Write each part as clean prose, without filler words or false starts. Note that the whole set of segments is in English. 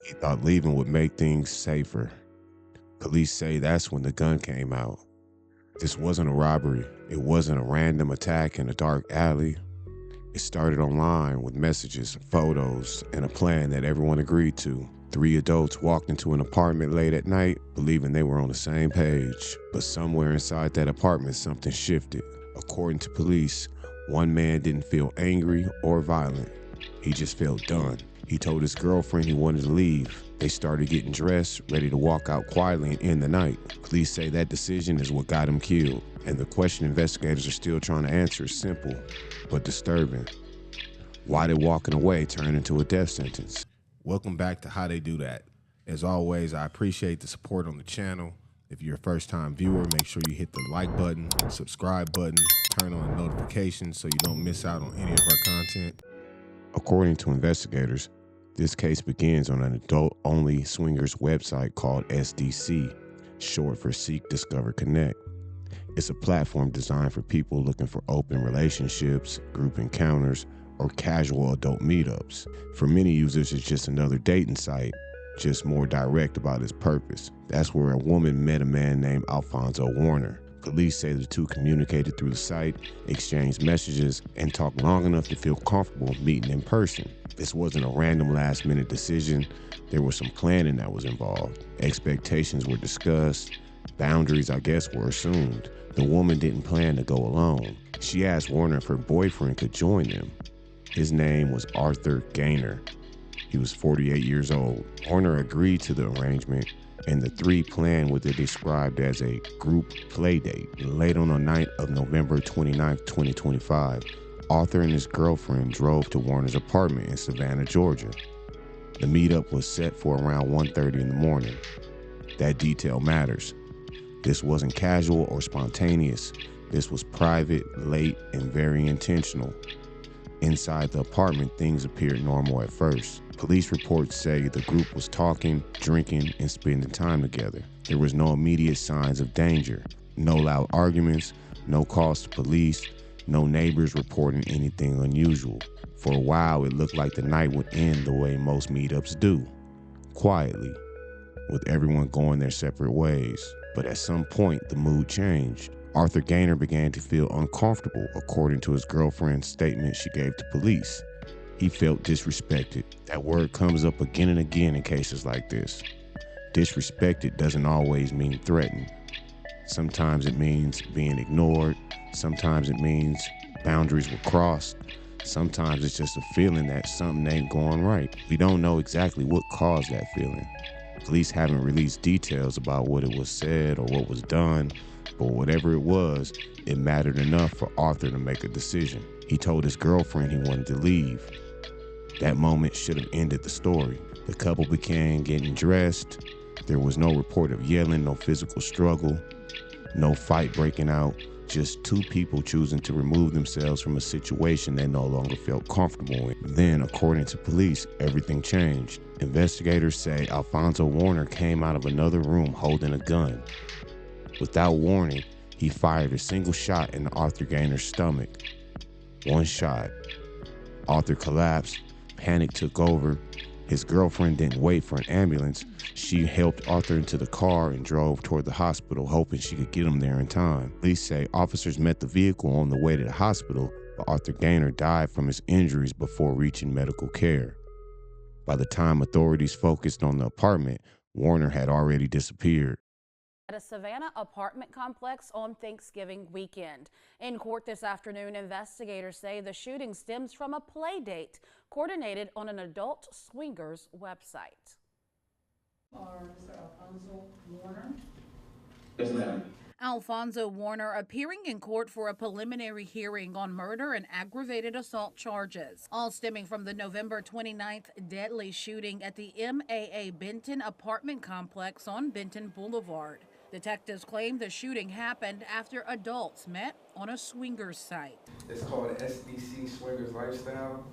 He thought leaving would make things safer. Police say that's when the gun came out. This wasn't a robbery. It wasn't a random attack in a dark alley. It started online with messages, photos, and a plan that everyone agreed to. Three adults walked into an apartment late at night, believing they were on the same page. But somewhere inside that apartment, something shifted. According to police, one man didn't feel angry or violent. He just felt done. He told his girlfriend he wanted to leave. They started getting dressed, ready to walk out quietly and end the night. Police say that decision is what got him killed. And the question investigators are still trying to answer is simple, but disturbing. Why did walking away turn into a death sentence? Welcome back to How They Do That. As always, I appreciate the support on the channel. If you're a first-time viewer, make sure you hit the like button, subscribe button, turn on notifications so you don't miss out on any of our content. According to investigators, this case begins on an adult-only swingers website called SDC, short for Seek, Discover, Connect. It's a platform designed for people looking for open relationships, group encounters, or casual adult meetups. For many users, it's just another dating site, just more direct about its purpose. That's where a woman met a man named Alfonso Warner. Police say the two communicated through the site, exchanged messages, and talked long enough to feel comfortable meeting in person. This wasn't a random last-minute decision. There was some planning that was involved. Expectations were discussed. Boundaries, I guess, were assumed. The woman didn't plan to go alone. She asked Warner if her boyfriend could join them. His name was Arthur Gaynor. He was 48 years old. Warner agreed to the arrangement, and the three planned what they described as a group play date. Late on the night of November 29, 2025, Arthur and his girlfriend drove to Warner's apartment in Savannah, Georgia. The meetup was set for around 1:30 in the morning. That detail matters. This wasn't casual or spontaneous. This was private, late, and very intentional. Inside the apartment, things appeared normal at first. Police reports say the group was talking, drinking, and spending time together. There was no immediate signs of danger. No loud arguments, no calls to police, no neighbors reporting anything unusual. For a while, it looked like the night would end the way most meetups do, quietly, with everyone going their separate ways. But at some point, the mood changed. Arthur Gaynor began to feel uncomfortable, according to his girlfriend's statement she gave to police. He felt disrespected. That word comes up again and again in cases like this. Disrespected doesn't always mean threatened. Sometimes it means being ignored. Sometimes it means boundaries were crossed. Sometimes it's just a feeling that something ain't going right. We don't know exactly what caused that feeling. Police haven't released details about what it was said or what was done, but whatever it was, it mattered enough for Arthur to make a decision. He told his girlfriend he wanted to leave. That moment should have ended the story. The couple began getting dressed. There was no report of yelling, no physical struggle, no fight breaking out, just two people choosing to remove themselves from a situation they no longer felt comfortable in. Then, according to police, everything changed. Investigators say Alfonso Warner came out of another room holding a gun. Without warning, he fired a single shot in Arthur Gaynor's stomach. One shot. Arthur collapsed. Panic took over. His girlfriend didn't wait for an ambulance. She helped Arthur into the car and drove toward the hospital, hoping she could get him there in time. Police say officers met the vehicle on the way to the hospital, but Arthur Gaynor died from his injuries before reaching medical care. By the time authorities focused on the apartment, Warner had already disappeared. At a Savannah apartment complex on Thanksgiving weekend. In court this afternoon, investigators say the shooting stems from a play date coordinated on an adult swingers website. Mr. Alfonso Warner. Yes, ma'am. Alfonso Warner appearing in court for a preliminary hearing on murder and aggravated assault charges, all stemming from the November 29th deadly shooting at the MAA Benton apartment complex on Benton Boulevard. Detectives claim the shooting happened after adults met on a swingers site. It's called SDC Swingers Lifestyle.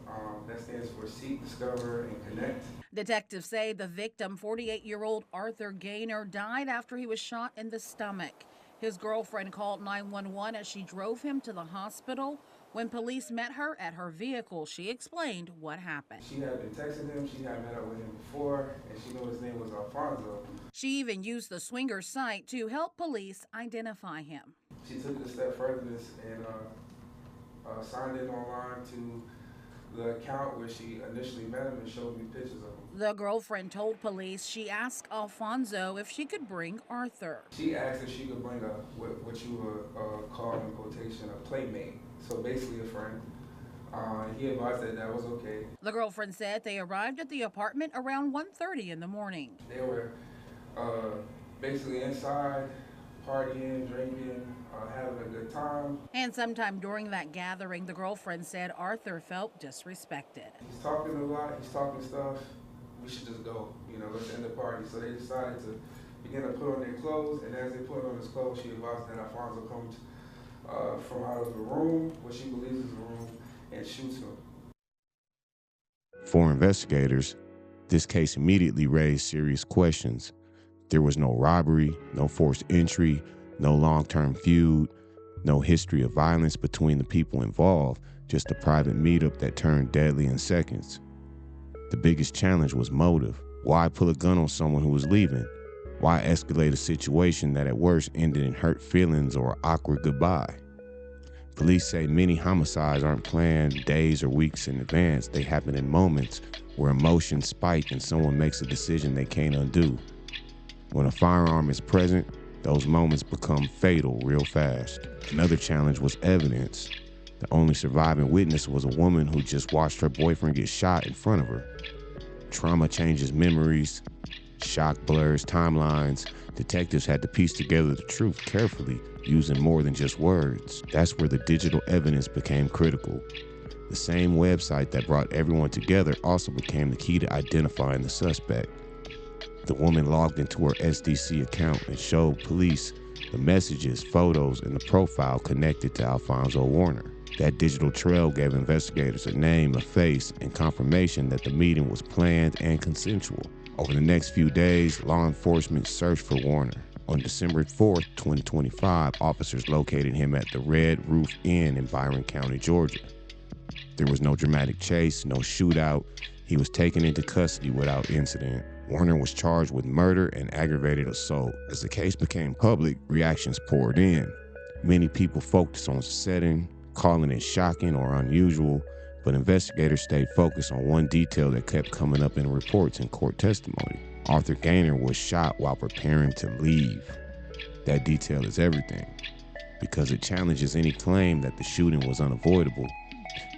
That stands for Seek, Discover, and Connect. Detectives say the victim, 48-year-old Arthur Gaynor, died after he was shot in the stomach. His girlfriend called 911 as she drove him to the hospital. When police met her at her vehicle, she explained what happened. She had been texting him, she had met up with him before, and she knew his name was Alfonso. She even used the swinger site to help police identify him. She took it a step further and signed in online to the account where she initially met him and showed me pictures of him. The girlfriend told police she asked Alfonso if she could bring Arthur. She asked if she could bring what you would call in quotation a playmate, so basically a friend. He advised that was okay. The girlfriend said they arrived at the apartment around 1:30 in the morning. They were basically inside, partying, drinking, having a good time. And sometime during that gathering, the girlfriend said Arthur felt disrespected. He's talking a lot, he's talking stuff. We should just go, let's end the party. So they decided to begin to put on their clothes, and as they put on his clothes, she advised that Alfonso comes from out of the room, what she believes is the room, and shoots him. For investigators, this case immediately raised serious questions. There was no robbery, no forced entry, no long-term feud, no history of violence between the people involved, just a private meetup that turned deadly in seconds. The biggest challenge was motive. Why pull a gun on someone who was leaving? Why escalate a situation that at worst ended in hurt feelings or an awkward goodbye? Police say many homicides aren't planned days or weeks in advance. They happen in moments where emotions spike and someone makes a decision they can't undo. When a firearm is present, those moments become fatal real fast. Another challenge was evidence. The only surviving witness was a woman who just watched her boyfriend get shot in front of her. Trauma changes memories, shock blurs timelines. Detectives had to piece together the truth carefully, using more than just words. That's where the digital evidence became critical. The same website that brought everyone together also became the key to identifying the suspect. The woman logged into her SDC account and showed police the messages, photos, and the profile connected to Alfonso Warner. That digital trail gave investigators a name, a face, and confirmation that the meeting was planned and consensual. Over the next few days, law enforcement searched for Warner. On December 4th, 2025, officers located him at the Red Roof Inn in Byron County, Georgia. There was no dramatic chase, no shootout. He was taken into custody without incident. Warner was charged with murder and aggravated assault. As the case became public, reactions poured in. Many people focused on the setting, calling it shocking or unusual, but investigators stayed focused on one detail that kept coming up in reports and court testimony. Arthur Gaynor was shot while preparing to leave. That detail is everything, because it challenges any claim that the shooting was unavoidable.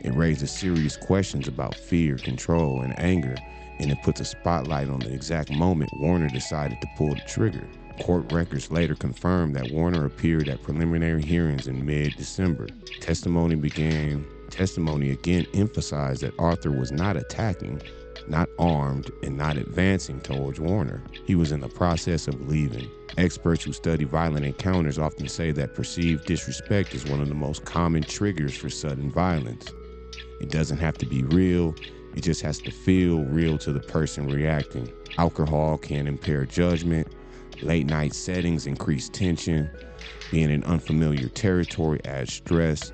It raises serious questions about fear, control, and anger, and it puts a spotlight on the exact moment Warner decided to pull the trigger. Court records later confirmed that Warner appeared at preliminary hearings in mid-December. Testimony again emphasized that Arthur was not attacking, not armed, and not advancing towards Warner. He was in the process of leaving. Experts who study violent encounters often say that perceived disrespect is one of the most common triggers for sudden violence. It doesn't have to be real, it just has to feel real to the person reacting. Alcohol can impair judgment. Late night settings increase tension. Being in unfamiliar territory adds stress.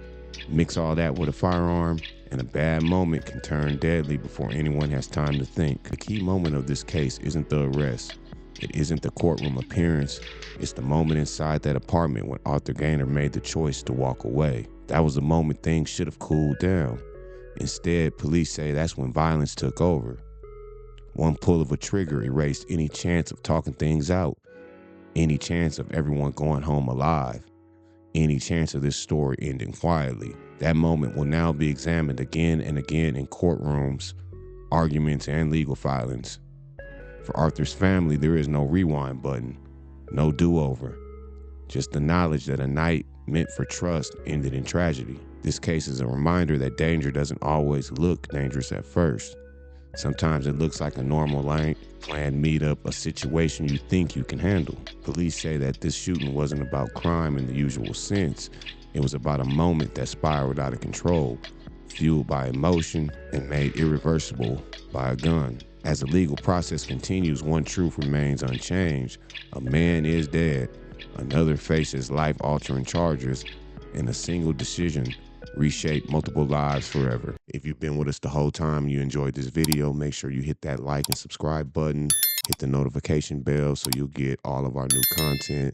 Mix all that with a firearm, and a bad moment can turn deadly before anyone has time to think. The key moment of this case isn't the arrest. It isn't the courtroom appearance. It's the moment inside that apartment when Arthur Gaynor made the choice to walk away. That was the moment things should have cooled down. Instead, police say that's when violence took over. One pull of a trigger erased any chance of talking things out, any chance of everyone going home alive, any chance of this story ending quietly. That moment will now be examined again and again in courtrooms, arguments, and legal filings. For Arthur's family, there is no rewind button, no do-over, just the knowledge that a night meant for trust ended in tragedy. This case is a reminder that danger doesn't always look dangerous at first. Sometimes it looks like a normal planned meetup, a situation you think you can handle. Police say that this shooting wasn't about crime in the usual sense. It was about a moment that spiraled out of control, fueled by emotion and made irreversible by a gun. As the legal process continues, one truth remains unchanged. A man is dead. Another faces life-altering charges, and a single decision reshape multiple lives forever. If you've been with us the whole time and you enjoyed this video, make sure you hit that like and subscribe button, hit the notification bell so you'll get all of our new content.